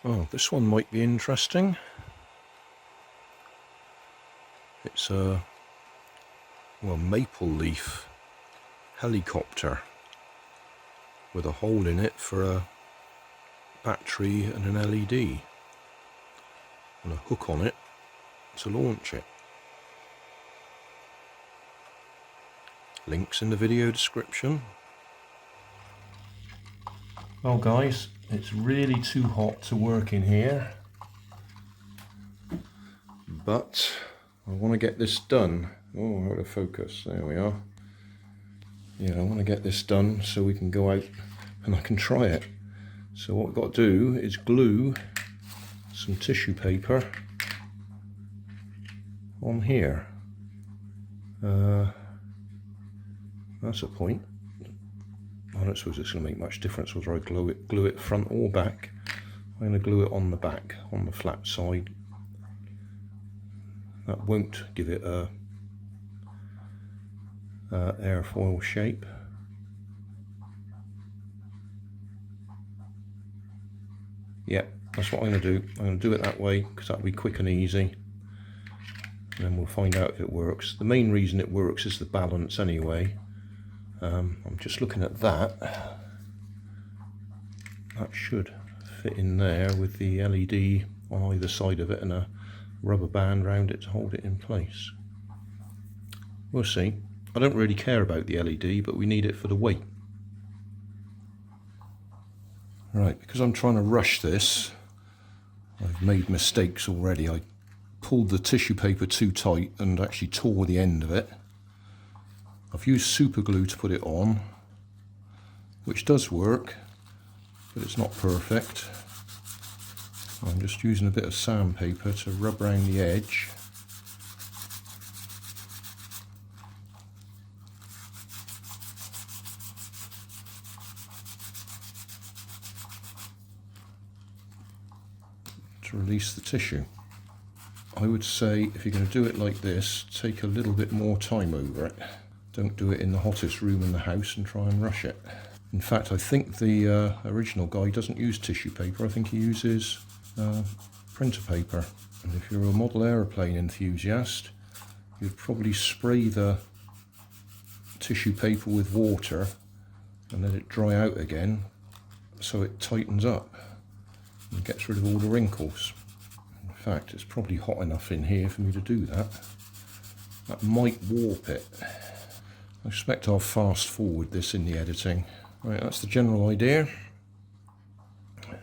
Oh, this one might be interesting. It's a maple leaf helicopter with a hole in it for a battery and an LED and a hook on it to launch it. Links in the video description. Well guys, it's really too hot to work in here, but I want to get this done. Oh, out of focus, there we are. Yeah, I want to get this done so we can go out and I can try it. So what we've got to do is glue some tissue paper on here. That's a point. I don't suppose it's going to make much difference whether I glue it front or back. I'm going to glue it on the back, on the flat side. That won't give it a airfoil shape. Yeah, that's what I'm going to do. I'm going to do it that way because that'll be quick and easy. And then we'll find out if it works. The main reason it works is the balance anyway. I'm just looking at that. That should fit in there with the LED on either side of it and a rubber band around it to hold it in place. We'll see. I don't really care about the LED, but we need it for the weight. Right, because I'm trying to rush this, I've made mistakes already. I pulled the tissue paper too tight and actually tore the end of it. I've used super glue to put it on, which does work, but it's not perfect. I'm just using a bit of sandpaper to rub around the edge. To release the tissue. I would say if you're going to do it like this, take a little bit more time over it. Don't do it in the hottest room in the house and try and rush it. In fact, I think the original guy doesn't use tissue paper. I think he uses printer paper. And if you're a model aeroplane enthusiast, you'd probably spray the tissue paper with water and let it dry out again so it tightens up and gets rid of all the wrinkles. In fact, it's probably hot enough in here for me to do that. That might warp it. I expect I'll fast forward this in the editing. Right, that's the general idea. Let's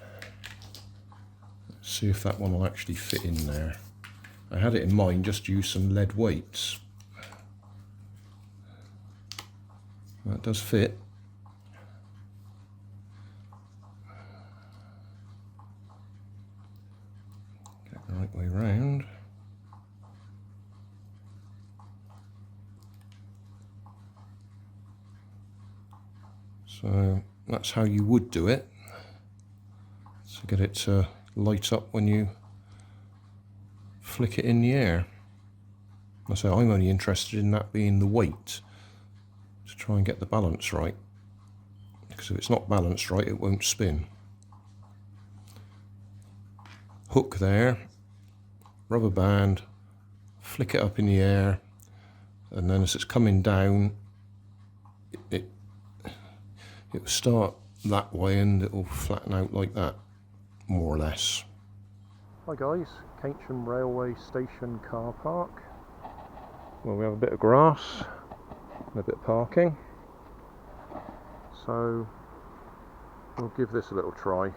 see if that one will actually fit in there. I had it in mind just to use some lead weights. That does fit. Get the right way round. So that's how you would do it, to get it to light up when you flick it in the air. I say I'm only interested in that being the weight, to try and get the balance right, because if it's not balanced right it won't spin. Hook there, rubber band, flick it up in the air, and then as it's coming down it will start that way and it will flatten out like that, more or less. Hi guys, Keynsham Railway Station car park. Well, we have a bit of grass and a bit of parking, so we'll give this a little try.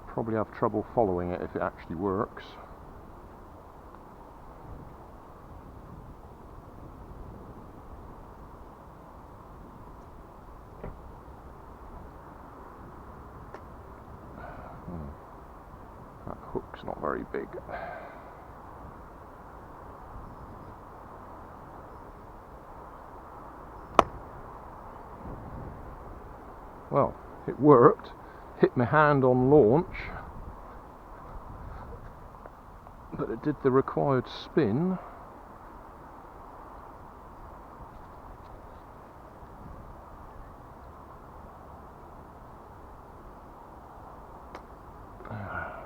Probably have trouble following it if it actually works. That hook's not very big. Well, it worked. Hit my hand on launch, but it did the required spin.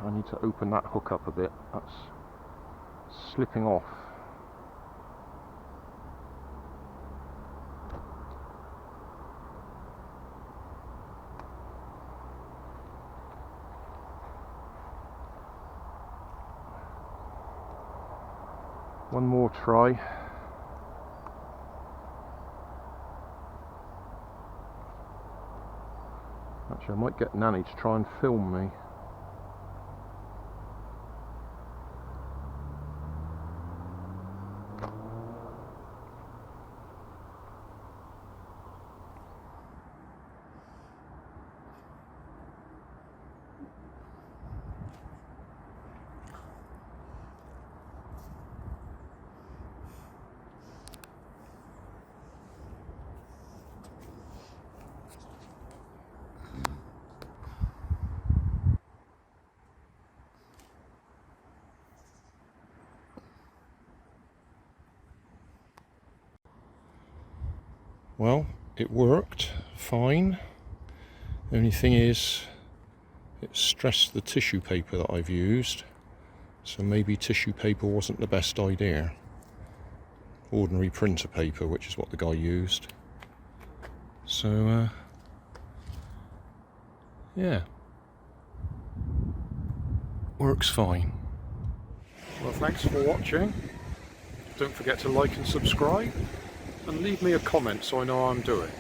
I need to open that hook up a bit. That's slipping off. One more try. Actually, I might get Nanny to try and film me. Well, it worked fine. The only thing is, it stressed the tissue paper that I've used, so maybe tissue paper wasn't the best idea. Ordinary printer paper, which is what the guy used. So, yeah, works fine. Well, thanks for watching. Don't forget to like and subscribe, and leave me a comment so I know how I'm doing.